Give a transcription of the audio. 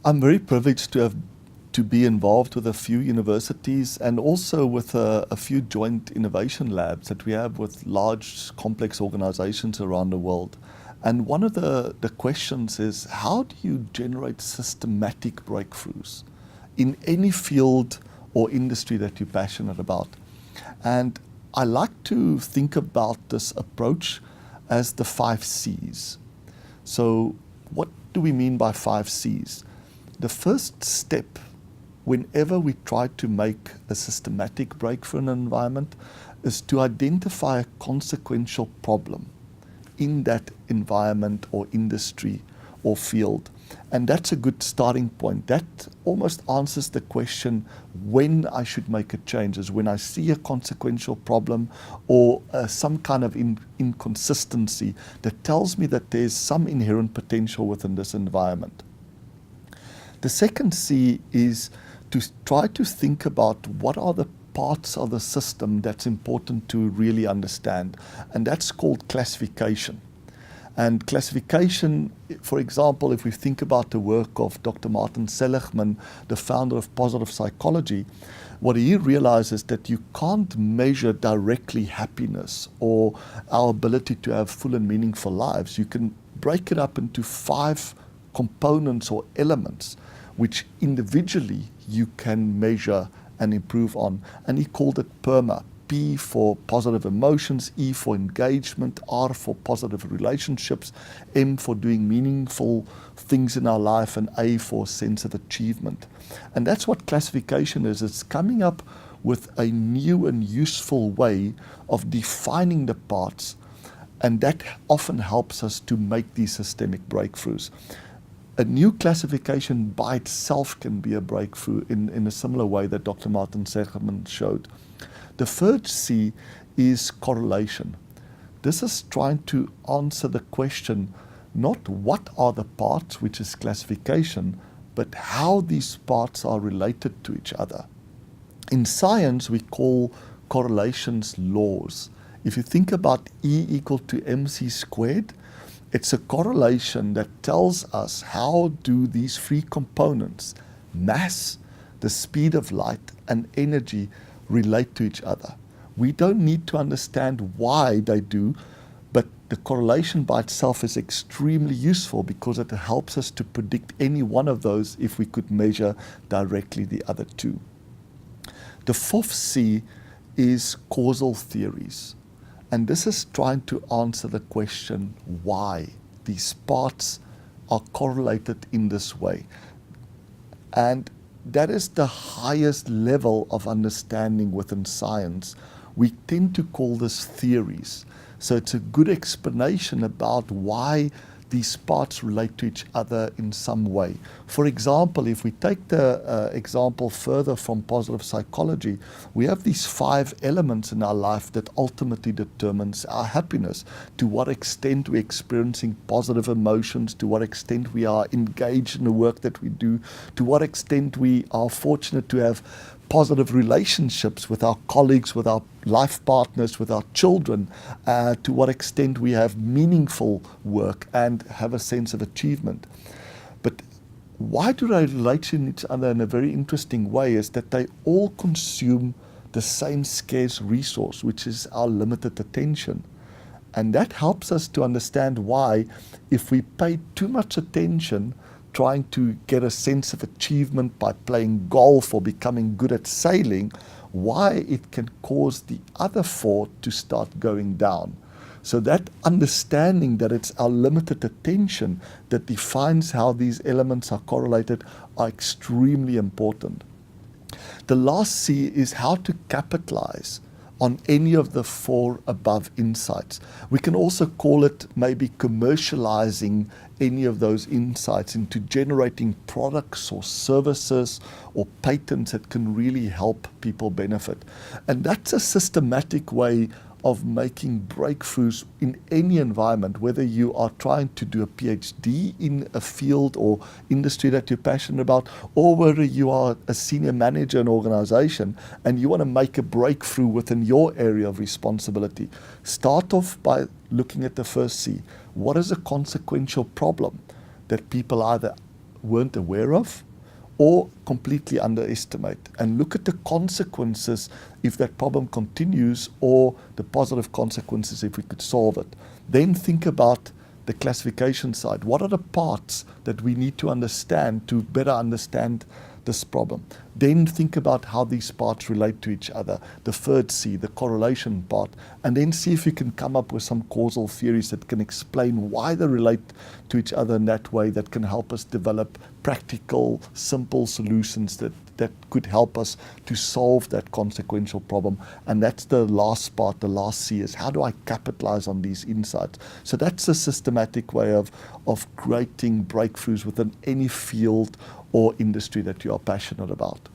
I'm very privileged to be involved with a few universities and also with a few joint innovation labs that we have with large, complex organizations around the world. And one of the questions is, how do you generate systematic breakthroughs in any field or industry that you're passionate about? And I like to think about this approach as the 5 C's. So what do we mean by 5 C's? The first step whenever we try to make a systematic breakthrough in an environment is to identify a consequential problem in that environment or industry or field. And that's a good starting point. That almost answers the question when I should make a change, is when I see a consequential problem or some kind of inconsistency that tells me that there's some inherent potential within this environment. The second C is to try to think about what are the parts of the system that's important to really understand, and that's called classification. And classification, for example, if we think about the work of Dr. Martin Seligman, the founder of positive psychology, what he realizes that you can't measure directly happiness or our ability to have full and meaningful lives. You can break it up into 5 components or elements which individually you can measure and improve on. And he called it PERMA. P for positive emotions, E for engagement, R for positive relationships, M for doing meaningful things in our life, and A for sense of achievement. And that's what classification is. It's coming up with a new and useful way of defining the parts, and that often helps us to make these systemic breakthroughs. A new classification by itself can be a breakthrough in a similar way that Dr. Martin Seligman showed. The third C is correlation. This is trying to answer the question, not what are the parts, which is classification, but how these parts are related to each other. In science, we call correlations laws. If you think about E equal to mc squared, it's a correlation that tells us how do these 3 components, mass, the speed of light, and energy, relate to each other. We don't need to understand why they do, but the correlation by itself is extremely useful because it helps us to predict any one of those if we could measure directly the other 2. The 4th C is causal theories. And this is trying to answer the question why these parts are correlated in this way. And that is the highest level of understanding within science. We tend to call this theories. So it's a good explanation about why these parts relate to each other in some way. For example, if we take the example further from positive psychology, we have these 5 elements in our life that ultimately determines our happiness. To what extent we're experiencing positive emotions, to what extent we are engaged in the work that we do, to what extent we are fortunate to have positive relationships with our colleagues, with our life partners, with our children, to what extent we have meaningful work and have a sense of achievement. But why do they relate to each other in a very interesting way is that they all consume the same scarce resource, which is our limited attention. And that helps us to understand why, if we pay too much attention trying to get a sense of achievement by playing golf or becoming good at sailing, why it can cause the other 4 to start going down. So that understanding that it's our limited attention that defines how these elements are correlated are extremely important. The last C is how to capitalize on any of the 4 above insights. We can also call it maybe commercializing any of those insights into generating products or services or patents that can really help people benefit. And that's a systematic way of making breakthroughs in any environment, whether you are trying to do a PhD in a field or industry that you're passionate about, or whether you are a senior manager in an organization and you want to make a breakthrough within your area of responsibility. Start off by looking at the first C. What is a consequential problem that people either weren't aware of, or completely underestimate, and look at the consequences if that problem continues, or the positive consequences if we could solve it. Then think about the classification side. What are the parts that we need to understand to better understand this problem? Then think about how these parts relate to each other, the third C, the correlation part, and then see if you can come up with some causal theories that can explain why they relate to each other in that way, that can help us develop practical, simple solutions that could help us to solve that consequential problem. And that's the last part, the last C, is how do I capitalize on these insights? So that's a systematic way of creating breakthroughs within any field or industry that you are passionate about.